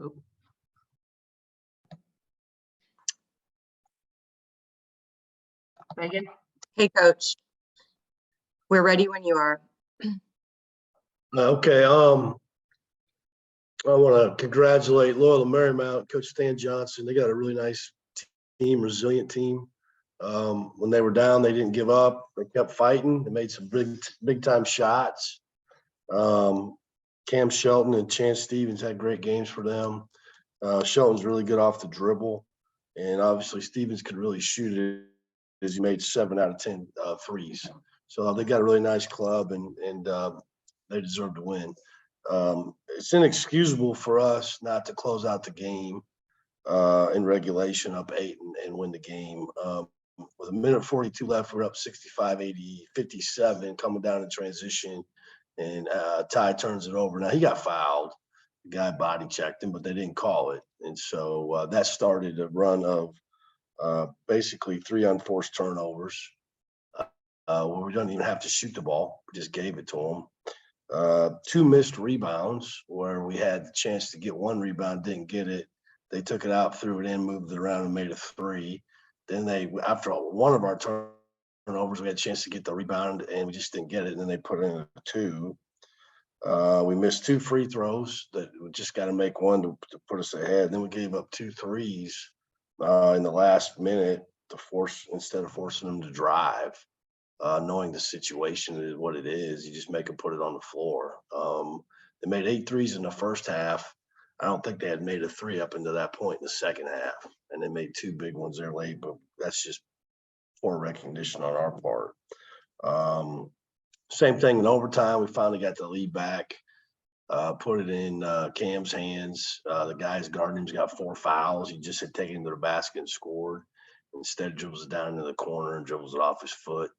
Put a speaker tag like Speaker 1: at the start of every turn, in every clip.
Speaker 1: Oh. Megan?
Speaker 2: Hey, Coach. We're ready when you are.
Speaker 3: Okay. I want to congratulate Loyola Marymount, Coach Stan Johnson. They got a really nice team, resilient team. When they were down, they didn't give up. They kept fighting. They made some big time shots. Cam Shelton and Chance Stevens had great games for them. Shelton's really good off the dribble, and obviously Stevens could really shoot it, as he made 7 out of 10 threes. So they got a really nice club, and they deserve to win. It's inexcusable for us not to close out the game in regulation up 8 and win the game. With a minute 42 left, we're up 65-80, 57 coming down in transition, and Ty turns it over. Now, he got fouled. The guy body checked him, but they didn't call it. And so that started a run of basically 3 unforced turnovers where we don't even have to shoot the ball. We just gave it to them. 2 missed rebounds where we had the chance to get 1 rebound, didn't get it. They took it out, threw it in, moved it around, and made a 3. Then after one of our turnovers, we had a chance to get the rebound, and we just didn't get it. And then they put in a 2. We missed 2 free throws that we just got to make one to put us ahead. Then we gave up 2 threes in the last minute instead of forcing them to drive. Knowing the situation is what it is, you just make them put it on the floor. They made 8 threes in the first half. I don't think they had made a 3 up into that point in the second half, and they made 2 big ones there late, but that's just poor recognition on our part. Same thing in overtime. We finally got the lead back, put it in Cam's hands. The guys guarding him's got 4 fouls. He just had taken it to the basket and scored. Instead, dribbles it down into the corner and dribbles it off his foot.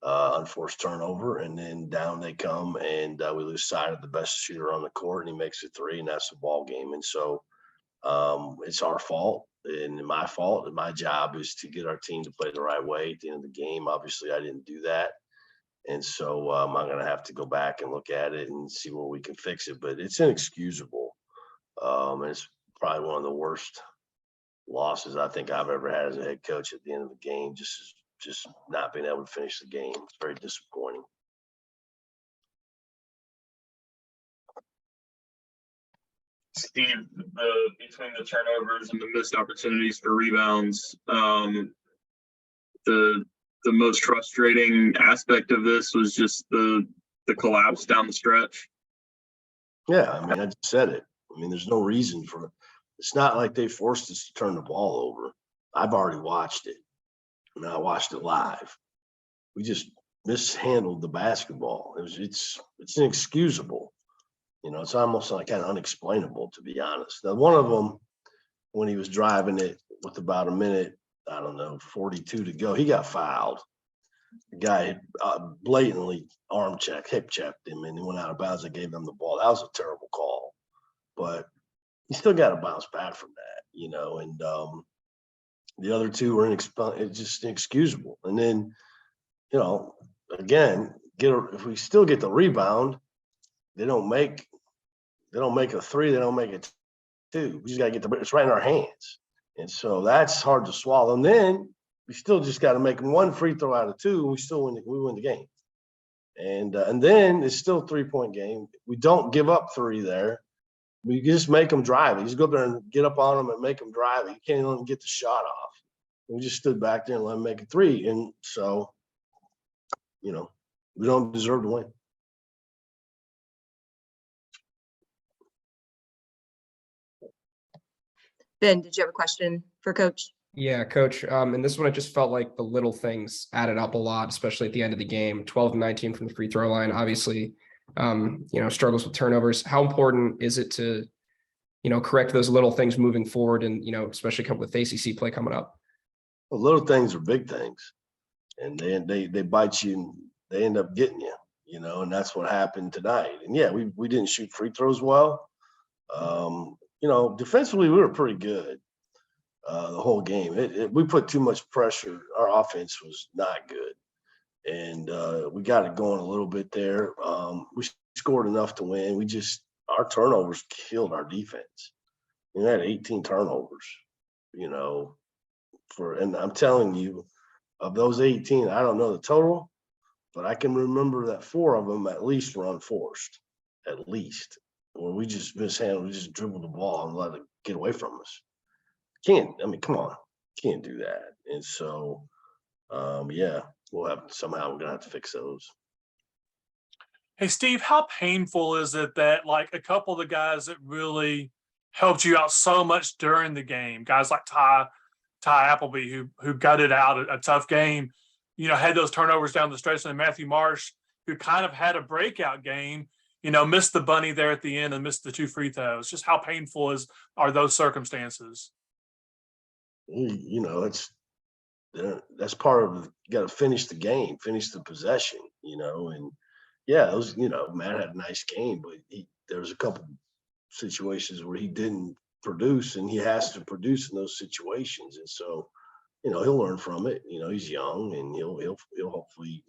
Speaker 3: Unforced turnover, and then down they come, and we lose sight of the best shooter on the court, and he makes a 3, and that's the ball game. And so it's our fault and my fault, and my job is to get our team to play the right way at the end of the game. Obviously, I didn't do that, and so I'm going to have to go back and look at it and see where we can fix it. But it's inexcusable. It's probably one of the worst losses I think I've ever had as a head coach at the end of the game. Just not being able to finish the game. It's very disappointing.
Speaker 4: Steve, between the turnovers and the missed opportunities for rebounds, the most frustrating aspect of this was just the collapse down the stretch.
Speaker 3: Yeah, I mean, I just said it. I mean, there's no reason for it. It's not like they forced us to turn the ball over. I've already watched it. I mean, I watched it live. We just mishandled the basketball. It's inexcusable. You know, it's almost like kind of unexplainable, to be honest. Now, one of them, when he was driving it with about a minute, 42 to go, he got fouled. The guy blatantly hip checked him, and he went out of bounds and gave him the ball. That was a terrible call, but he still got to bounce back from that, you know. And the other 2 were just inexcusable. And then, you know, again, if we still get the rebound, they don't make a 3, they don't make a 2. We just got to get it's right in our hands. And so that's hard to swallow. And then we still just got to make 1 free throw out of 2, and we win the game. And then it's still a 3-point game. We don't give up 3 there. We just make them drive. You just go up there and get up on them and make them drive. You can't even get the shot off. We just stood back there and let them make a 3. And so, you know, we don't deserve to win.
Speaker 2: Ben, did you have a question for Coach?
Speaker 5: Yeah, Coach. And this one, it just felt like the little things added up a lot, especially at the end of the game. 12-19 from the free throw line. Obviously, struggles with turnovers. How important is it to, correct those little things moving forward, and especially with ACC play coming up?
Speaker 3: Well, little things are big things, and they bite you and they end up getting you. And that's what happened tonight. And yeah, we didn't shoot free throws well. Defensively we were pretty good the whole game. We put too much pressure. Our offense was not good, and we got it going a little bit there. We scored enough to win. Our turnovers killed our defense. You had 18 turnovers, you know, and I'm telling you, of those 18, I don't know the total, but I can remember that 4 of them at least were unforced, at least, or we just mishandled, we just dribbled the ball and let it get away from us. I mean, come on, can't do that. And so, yeah, we're gonna have to fix those.
Speaker 1: Hey, Steve, how painful is it that like a couple of the guys that really helped you out so much during the game, guys like Ty Appleby, who gutted out a tough game, had those turnovers down the stretch, and Matthew Marsh, who kind of had a breakout game, missed the bunny there at the end and missed the 2 free throws. Just how painful are those circumstances?
Speaker 3: That's part of you got to finish the game, finish the possession, and yeah, Matt had a nice game, but there was a couple situations where he didn't produce, and he has to produce in those situations. And so, he'll learn from it. He's young, and he'll hopefully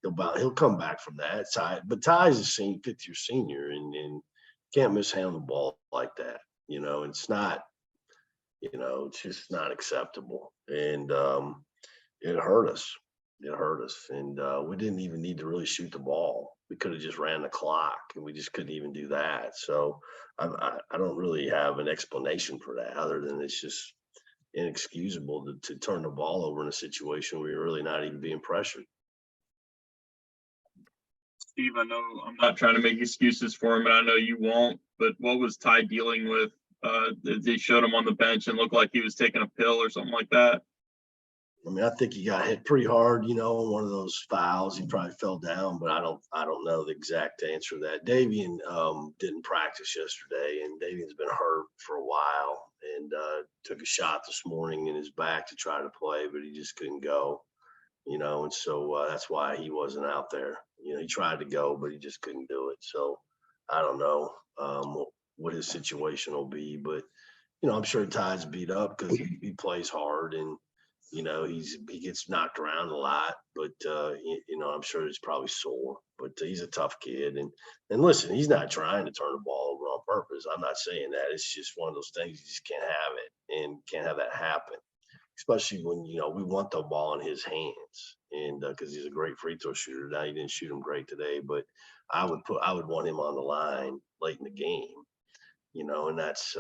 Speaker 3: he'll come back from that. But Ty's a fifth-year senior, and can't mishandle the ball like that. It's not, it's just not acceptable. And it hurt us. It hurt us, and we didn't even need to really shoot the ball. We could have just ran the clock, and we just couldn't even do that. So I don't really have an explanation for that other than it's just inexcusable to turn the ball over in a situation where you're really not even being pressured.
Speaker 4: Steve, I know I'm not trying to make excuses for him, and I know you won't, but what was Ty dealing with? They showed him on the bench and looked like he was taking a pill or something like that.
Speaker 3: I mean, I think he got hit pretty hard, one of those fouls. He probably fell down, but I don't know the exact answer to that. Davian didn't practice yesterday, and Davian's been hurt for a while, and took a shot this morning in his back to try to play, but he just couldn't go, and so that's why he wasn't out there. He tried to go, but he just couldn't do it. So I don't know what his situation will be, but I'm sure Ty's beat up because he plays hard, and he gets knocked around a lot, but I'm sure he's probably sore, but he's a tough kid. And listen, he's not trying to turn the ball over on purpose. I'm not saying that. It's just one of those things. You just can't have it and can't have that happen, especially when, we want the ball in his hands. And because he's a great free throw shooter. Now, he didn't shoot him great today, but I would want him on the line late in the game. And that's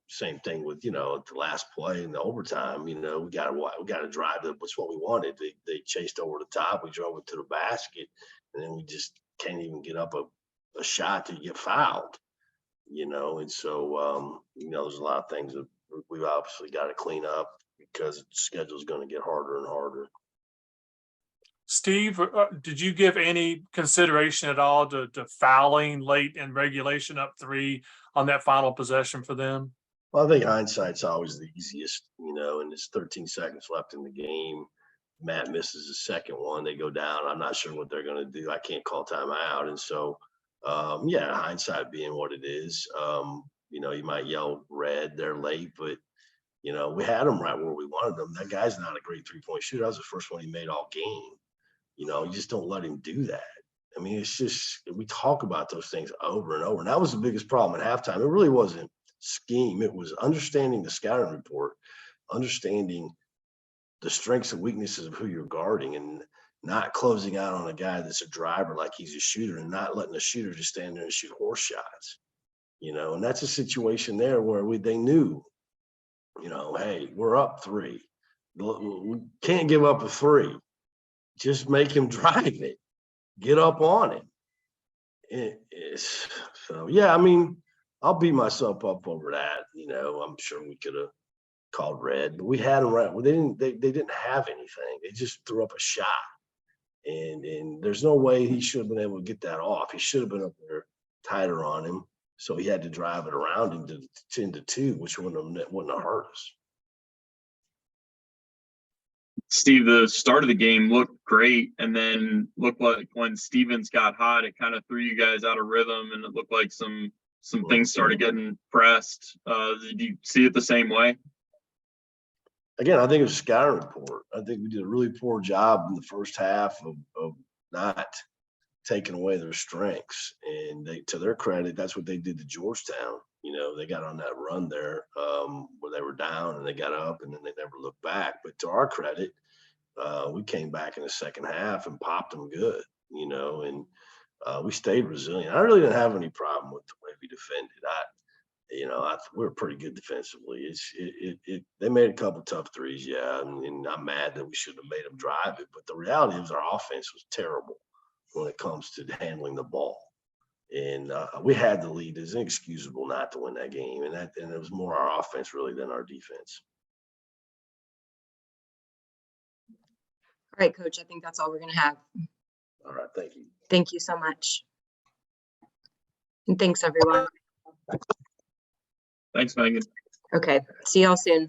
Speaker 3: same thing with, the last play in the overtime, we got to drive it. What's what we wanted. They chased over the top. We drove it to the basket, and then we just can't even get up a shot to get fouled, and so, there's a lot of things that we've obviously got to clean up because the schedule is going to get harder and harder.
Speaker 1: Steve, did you give any consideration at all to fouling late in regulation up 3 on that final possession for them?
Speaker 3: Well, I think hindsight's always the easiest, and there's 13 seconds left in the game. Matt misses the second one. They go down. I'm not sure what they're going to do. I can't call timeout. And so, hindsight being what it is, you might yell red, they're late, but, we had them right where we wanted them. That guy's not a great 3-point shooter. That was the first one he made all game. You just don't let him do that. I mean, it's just, we talk about those things over and over. And that was the biggest problem at halftime. It really wasn't scheme. It was understanding the scouting report, understanding the strengths and weaknesses of who you're guarding, and not closing out on a guy that's a driver like he's a shooter, and not letting a shooter just stand there and shoot horse shots. And that's a situation there where they knew, hey, we're up 3. We can't give up a 3. Just make him drive it. Get up on him. So, yeah, I mean, I'll beat myself up over that. I'm sure we could have called red, but we had them right. Well, they didn't have anything. They just threw up a shot. And there's no way he should have been able to get that off. He should have been up there tighter on him. So he had to drive it around him to 10-2, which wouldn't have hurt us.
Speaker 4: Steve, the start of the game looked great, and then looked like when Stevens got hot, it kind of threw you guys out of rhythm, and it looked like some things started getting pressed. Did you see it the same way?
Speaker 3: Again, I think it was a scouting report. I think we did a really poor job in the first half of not taking away their strengths. And they, to their credit, that's what they did to Georgetown. You know, they got on that run there where they were down and they got up and then they never looked back. But to our credit, we came back in the second half and popped them good, you know, and we stayed resilient. I really didn't have any problem with the way we defended. We were pretty good defensively. They made a couple tough threes, yeah, and I'm mad that we shouldn't have made them drive it. But the reality is our offense was terrible when it comes to handling the ball. And we had the lead. It's inexcusable not to win that game. And it was more our offense really than our defense.
Speaker 2: All right, Coach, I think that's all we're going to have.
Speaker 3: All right. Thank you.
Speaker 2: Thank you so much. And thanks, everyone.
Speaker 4: Thanks, Megan.
Speaker 2: Okay, see y'all soon.